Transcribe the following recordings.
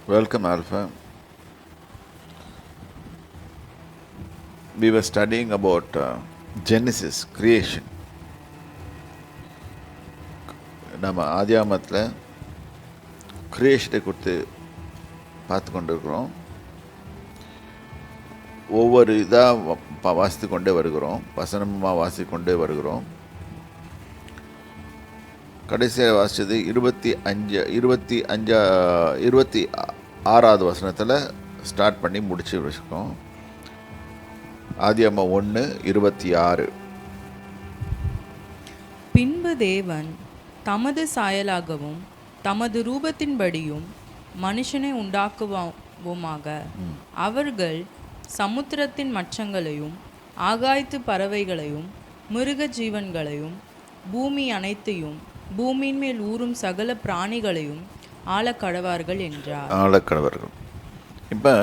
Welcome, Alpha. We were studying about Genesis, creation. நம்ம ஆதியாமத்தில் கிரியேஷனை கொடுத்து பார்த்து கொண்டு இருக்கிறோம். ஒவ்வொரு இதாக வாசித்து கொண்டே வருகிறோம், வசனமாக வாசித்து கொண்டே வருகிறோம். கடைசியாக வாசித்தது 26வது வசனத்தில் ஸ்டார்ட் பண்ணி முடிச்சு வச்சுருக்கோம். ஆதியாகமம் 1:26. பின்பு தேவன் தமது சாயலாகவும் தமது ரூபத்தின்படியும் மனுஷனை உண்டாக்குவோமாக, அவர்கள் சமுத்திரத்தின் மச்சங்களையும் ஆகாயத்து பறவைகளையும் மிருக ஜீவன்களையும் பூமி அனைத்தையும் பூமியின் மேல் ஊறும் சகல பிராணிகளையும் ஆளக்கடவார்கள் என்றார். ஆளக்கடவர்கள். இப்போ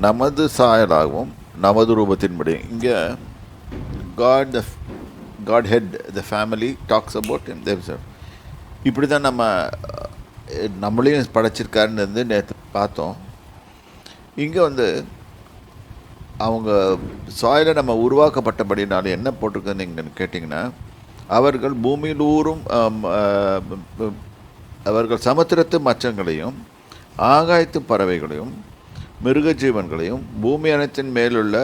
நமது சாயலாகவும் நமது ரூபத்தின்படி, இங்கே God head the family talks about themselves. இப்படி தான் நம்மளையும் படைச்சிருக்காருன்னு நேற்று பார்த்தோம். இங்கே அவங்க சாயில நம்ம உருவாக்கப்பட்டபடினால என்ன போட்டிருக்குன்னு நீங்கள் கேட்டிங்கன்னா, அவர்கள் பூமியில் ஊறும் அவர்கள் சமுத்திரத்து மச்சங்களையும் ஆகாயத்து பறவைகளையும் மிருக ஜீவன்களையும் பூமி அனைத்தின் மேலுள்ள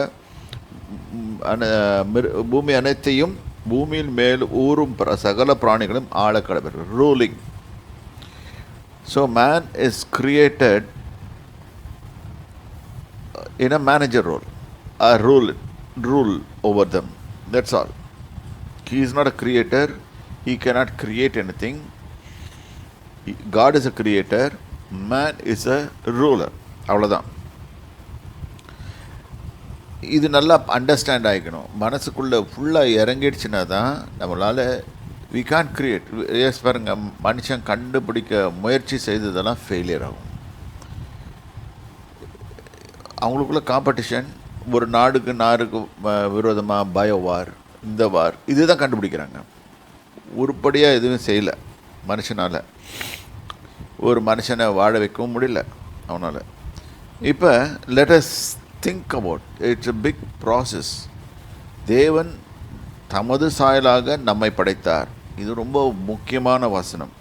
பூமி அனைத்தையும் பூமியில் மேல் ஊறும் சகல பிராணிகளும் ஆளக்கடவர்கள். Ruling. So man is created in a manager role, rule over them. That's all. He is not a creator. He cannot create anything. God is a creator. Man is a ruler. அவ்வளோதான். இது நல்லா understand ஆகிக்கணும். மனசுக்குள்ளே ஃபுல்லாக இறங்கிடுச்சுன்னா தான் நம்மளால் we Khan create. S பாருங்க, மனுஷன் கண்டுபிடிக்க முயற்சி செய்ததெல்லாம் ஃபெயிலியர் ஆகும். அவங்களுக்குள்ள காம்படிஷன், ஒரு நாடுக்கு விரோதமாக பயோவார், இந்த வார், இதுதான் கண்டுபிடிக்கிறாங்க. உருப்படியாக எதுவும் செய்யலை மனுஷனால். ஒரு மனுஷனை வாழ வைக்கவும் முடியல அவனால். இப்போ let us think about it's a big process. தேவன் தமது சாயலாக நம்மை படைத்தார். இது ரொம்ப முக்கியமான வசனம்.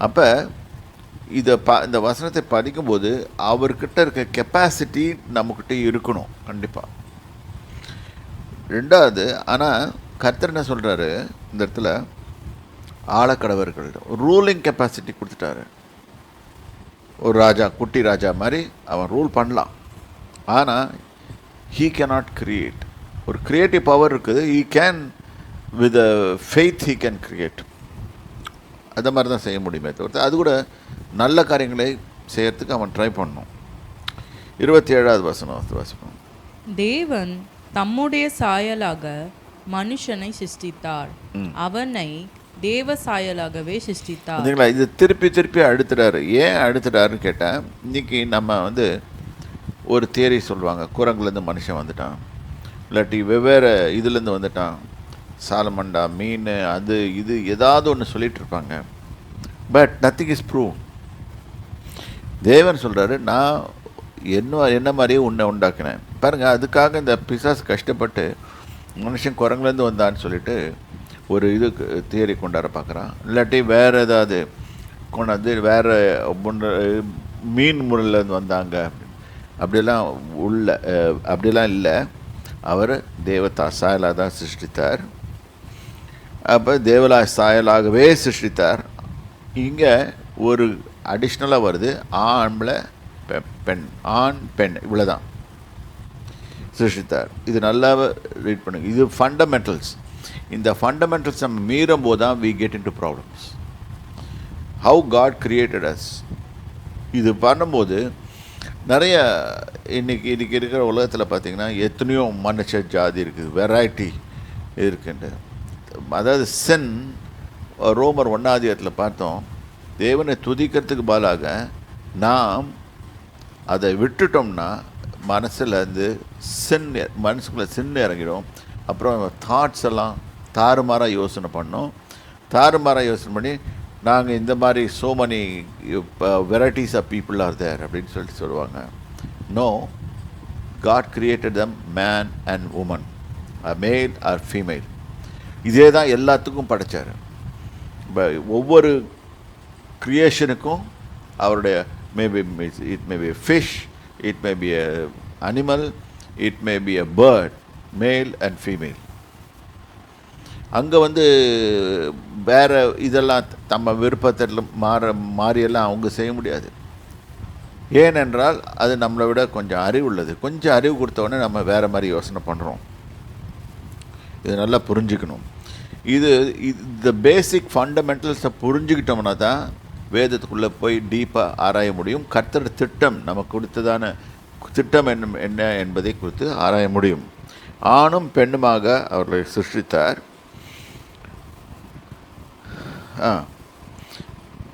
அப்போ இந்த வசனத்தை படிக்கும்போது அவர்கிட்ட இருக்க கெப்பாசிட்டி நம்மக்கிட்ட இருக்கணும் கண்டிப்பாக. ரெண்டாவது, ஆனால் கர்த்தர் என்ன சொல்கிறாரு இந்த இடத்துல, ஆளக்கடவர்கள் ரூலிங் கெப்பாசிட்டி கொடுத்துட்டாரு. ஒரு ராஜா, குட்டி ராஜா மாதிரி அவன் ரூல் பண்ணலாம். ஆனால் he cannot create. ஒரு க்ரியேட்டிவ் பவர் இருக்குது. he can with a faith he can create. அது மாதிரி தான் செய்ய முடியுமே தவிர்த்து, அது கூட நல்ல காரியங்களை செய்யறதுக்கு அவன் ட்ரை பண்ணணும். 27வது வசனம். தேவன் தம்முடைய சாயலாக மனுஷனை சிருஷ்டித்தார், அவனை தேவ சாயலாகவே சிருஷ்டித்தார். இது திருப்பி அழுத்துறாரு. ஏன் அழுத்துறாருன்னு கேட்டால், இன்னைக்கு நம்ம ஒரு தியரி சொல்லுவாங்க, குரங்குலேருந்து மனுஷன் வந்துட்டான், இல்லாட்டி வெவ்வேறு இதுலேருந்து வந்துட்டான், சாலமண்டா, மீன், அது இது ஏதாவது ஒன்று சொல்லிகிட்டு இருப்பாங்க. But nothing is prove. தேவன் சொல்கிறாரு, நான் என்ன மாதிரியே உன்னை உண்டாக்கினேன் பாருங்கள். அதுக்காக இந்த பிசாசு கஷ்டப்பட்டு மனுஷன் குரங்குலேருந்து வந்தான்னு சொல்லிட்டு ஒரு தியரி கொண்டாட பார்க்குறான். இல்லாட்டி வேறு ஏதாவது கொண்டாந்து வேறு மீன் முறையிலேருந்து வந்தாங்க அப்படிலாம் இல்லை. அவர் தேவதா சாயலாக தான் சிருஷ்டித்தார். அப்போ தேவலா சாயலாகவே சிருஷ்டித்தார். இங்கே ஒரு அடிஷ்னலாக வருது, ஆண்ல பெண், ஆண் பெண், இவ்வளோதான் சிருஷ்டித்தார். இது நல்லா ரீட் பண்ணுங்க. இது ஃபண்டமெண்டல்ஸ். இந்த ஃபண்டமெண்டல்ஸ் நம்ம மீறும் போது தான் we get into problems. How God created us. இது பண்ணும்போது நிறைய இன்றைக்கி இருக்கிற உலகத்தில் பார்த்திங்கன்னா எத்தனையோ மனுஷ ஜாதி இருக்குது, வெரைட்டி இருக்குன்ட்டு. அதாவது சென் ரோமர் 1 பார்த்தோம், தேவனை துதிக்கிறதுக்கு பதிலாக நாம் அதை விட்டுட்டோம்னா மனசுக்குள்ளே சின்ன இறங்கிடும். அப்புறம் தாட்ஸ் எல்லாம் தாறுமாறாக யோசனை பண்ணி நாங்கள் இந்த மாதிரி so many varieties of people are there அப்படின்னு சொல்லுவாங்க. No, God created them man and woman, a male or female. இதே தான் எல்லாத்துக்கும் படைச்சார். ஒவ்வொரு கிரியேஷனுக்கும் அவருடைய it may be a fish, it may be a animal, it may be a bird, male and female. அங்கே வேற இதெல்லாம் தம்ம விருப்பத்தில் மாறியெல்லாம் அவங்க செய்ய முடியாது. ஏனென்றால் அது நம்மளை விட கொஞ்சம் அறிவு உள்ளது. கொஞ்சம் அறிவு கொடுத்தோடனே நம்ம வேறு மாதிரி யோசனை பண்ணுறோம். இது நல்லா புரிஞ்சுக்கணும். இந்த பேசிக் ஃபண்டமெண்டல்ஸை புரிஞ்சுக்கிட்டோம்னா தான் வேதத்துக்குள்ளே போய் டீப்பாக ஆராய முடியும். கர்த்தர் திட்டம் நமக்கு கொடுத்ததான திட்டம் என்ன என்பதை குறித்து ஆராய முடியும். ஆணும் பெண்ணுமாக அவர்களை சிருஷ்டித்தார்.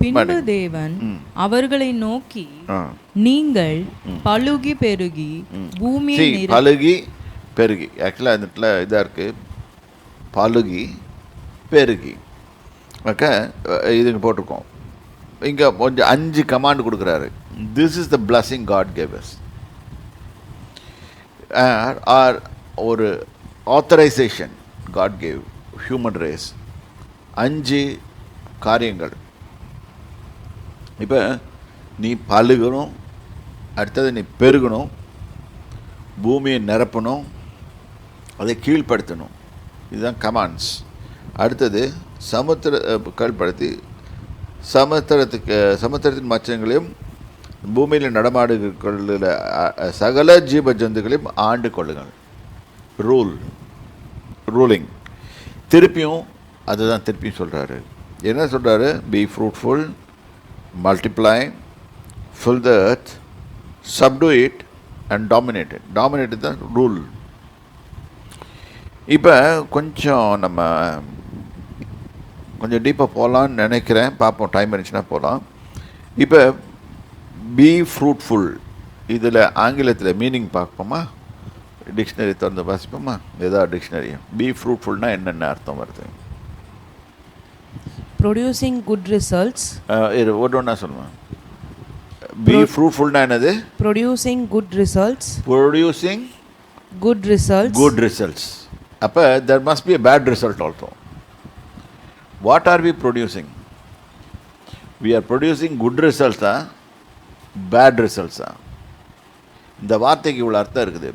பின்பு தேவன் அவர்களை நோக்கி, நீங்கள் பலுகி பெருகி பூமியை பலுகி பெருகி, ஆக்சுவலாக அந்த இடத்துல இதாக இருக்குது, பலுகி பெருகி. ஓகே, இதுக்கு போட்டிருக்கோம். இங்கே கொஞ்சம் 5 கமாண்ட் கொடுக்குறாரு. This is the blessing God gave us. Or ஒரு authorization God gave human race. 5 காரியங்கள். இப்போ நீ பழுகணும், அடுத்தது நீ பெருகணும், பூமியை நிரப்பணும், அதை கீழ்ப்படுத்தணும். இதுதான் கமாண்ட்ஸ். அடுத்தது கீழ்ப்படுத்தி சமுத்திரத்தின் மச்சங்களையும் பூமியில் நடமாடுகிற சகல ஜீவ ஜந்துக்களையும் ஆண்டு கொள்ளுங்கள். ரூலிங். திருப்பியும் அதுதான் திருப்பியும் சொல்கிறாரு. என்ன சொல்கிறாரு? Be fruitful, multiply, fill the earth, subdue it and dominate it. Dominate தான் ரூல். இப்போ நம்ம கொஞ்சம் டீப்பாக போகலான்னு நினைக்கிறேன். பார்ப்போம், டைம் இருந்துச்சுன்னா போகலாம். இப்போ பி ஃப்ரூட்ஃபுல், இதில் ஆங்கிலத்தில் மீனிங் பார்ப்போமா? டிக்ஷனரி திறந்து வாசிப்போமா? ஏதாவது டிக்ஷனரி. பி ஃப்ரூட்ஃபுல்னால் என்னென்ன அர்த்தம் வருது? producing good results. ஒன்றா சொல்லுவேன். பி ஃப்ரூட்ஃபுல்னா என்னது? producing good results. producing good results. good results. அப்போ there must be a bad result also. What are we producing? We are producing good results ah bad results ஆ? இந்த வார்த்தைக்கு இவ்வளோ அர்த்தம் இருக்குது.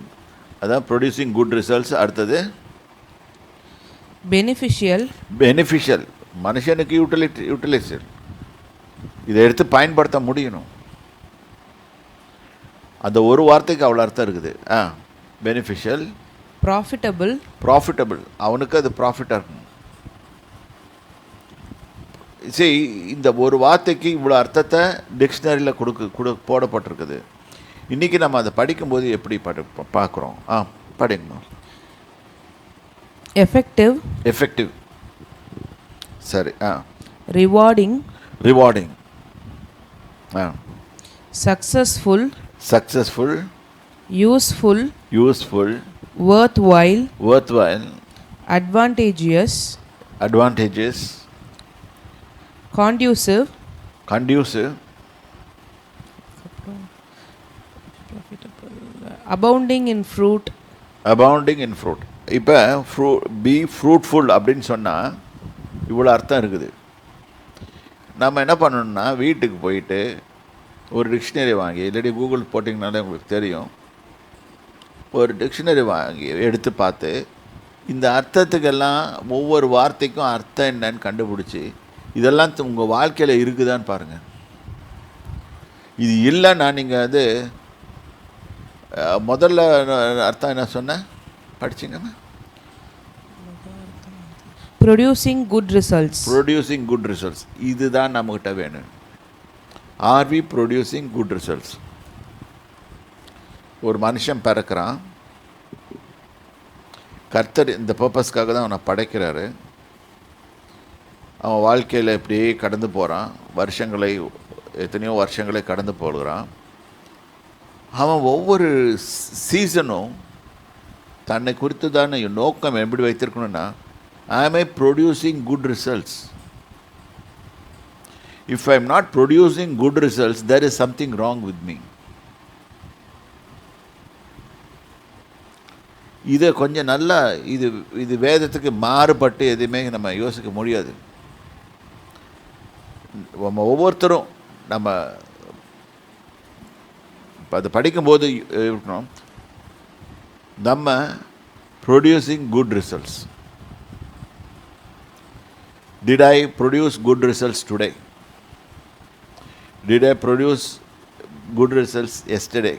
அதான் ப்ரொடியூசிங் குட் ரிசல்ட்ஸ். அடுத்தது beneficial, மனுஷனுக்கு utilisation. இதை எடுத்து பயன்படுத்த முடியணும். அந்த ஒரு வார்த்தைக்கு அவ்வளோ அர்த்தம் இருக்குது. பெனிஃபிஷியல், ப்ராஃபிட்டபிள், அவனுக்கு அது ப்ராஃபிட்டாக இருக்கணும். சரி, இந்த ஒரு வார்த்தைக்கு இவ்வளோ அர்த்தத்தை டிக்ஷனரியில் போடப்பட்டிருக்குது. இன்றைக்கி நம்ம அதை படிக்கும்போது எப்படி பார்க்குறோம்? படிங்க. எஃபெக்டிவ், சரி. Rewarding, successful, useful, worthwhile, advantageous, conducive, abounding in fruit. இப்போ பி ஃப்ரூட்ஃபுல் அப்படின்னு சொன்னால் இவ்வளோ அர்த்தம் இருக்குது. நம்ம என்ன பண்ணணும்னா, வீட்டுக்கு போயிட்டு ஒரு டிக்ஷனரி வாங்கி, இல்லாட்டி கூகுள் போட்டிங்கனாலே உங்களுக்கு தெரியும், ஒரு டிக்ஷனரி வாங்கி எடுத்து பார்த்து இந்த அர்த்தத்துக்கெல்லாம் ஒவ்வொரு வார்த்தைக்கும் அர்த்தம் என்னன்னு கண்டுபிடிச்சி இதெல்லாம் உங்கள் வாழ்க்கையில் இருக்குதான்னு பாருங்கள். இது இல்லைன்னா நீங்கள் முதல்ல அர்த்தம் என்ன சொன்னேன்? படிச்சிங்கன்னா producing good results. இதுதான் நம்மகிட்ட வேணும். Are we producing good results? ஒரு மனுஷன் பிறக்கிறான், கர்த்தர் இந்த பர்பஸ்க்காக தான் அவனை படைக்கிறாரு. அவன் வாழ்க்கையில் இப்படியே கடந்து போகிறான். எத்தனையோ வருஷங்களை கடந்து போகிறான். அவன் ஒவ்வொரு சீசனும் தன்னை குறித்து தானே நோக்கம் எப்படி வைத்திருக்கணும்னா, I am producing good results. If I am not producing good results, there is something wrong with me. இதை கொஞ்சம் நல்லா இது வேதத்துக்கு மாறுபட்டு எதுவுமே நம்ம யோசிக்க முடியாது. நம்ம ஒவ்வொருத்தரும் நம்ம அதை படிக்கும்போது இருக்கணும், நம்ம producing good results. Did I produce good results today? Did I produce good results yesterday?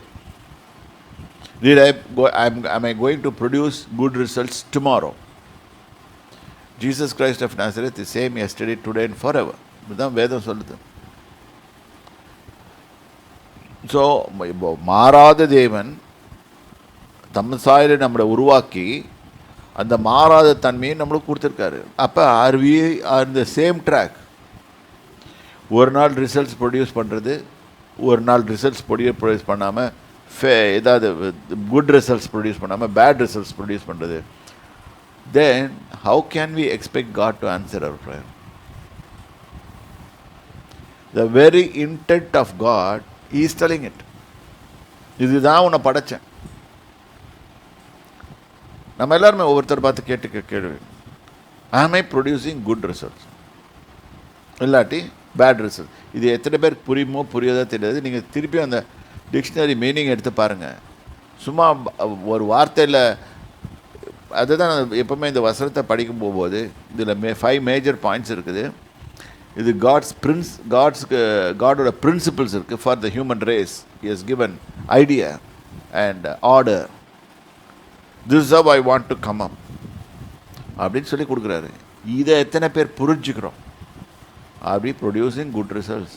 Am I going to produce good results tomorrow? Jesus Christ of Nazareth is same yesterday, today and forever. இதுதான் வேதம் சொல்லுது. So மாறாத தேவன் தம் சாயலை நம்மளை உருவாக்கி அந்த மாறாத தன்மையை நம்மளுக்கு கொடுத்துருக்காரு. அப்போ ஆர் இந்த சேம் ட்ராக். ஒரு நாள் ரிசல்ட்ஸ் ப்ரொடியூஸ் பண்ணுறது, ஒரு நாள் ரிசல்ட்ஸ் ப்ரொடியூஸ் பண்ணாமல் ஏதாவது குட் ரிசல்ட்ஸ் ப்ரொடியூஸ் பண்ணாமல் பேட் ரிசல்ட்ஸ் ப்ரொடியூஸ் பண்ணுறது. Then how can we expect God to answer our prayer? The very intent of God he is telling it. இதுதான் உன்னை படைச்சேன். நம்ம எல்லாருமே ஒவ்வொருத்தர் பார்த்து கேள்வி, am I producing good results இல்லாட்டி பேட் ரிசல்ட்? இது எத்தனை பேருக்கு புரியுமோ புரியாதோ தெரியாது. நீங்கள் திருப்பி அந்த டிக்ஷனரி மீனிங் எடுத்து பாருங்கள். சும்மா ஒரு வார்த்தையில் அதுதான் எப்போவுமே இந்த வசனத்தை படிக்கும் போகும்போது இதில் 5 மேஜர் பாயிண்ட்ஸ் இருக்குது. இது காடோட பிரின்சிபிள்ஸ் இருக்குது for the human race. He has given idea and order. This is how I want to come up அப்படின்னு சொல்லி கொடுக்குறாரு. இதை எத்தனை பேர் புரிஞ்சுக்கிறோம்? அப்படி ப்ரொடியூசிங் குட் ரிசல்ட்ஸ்.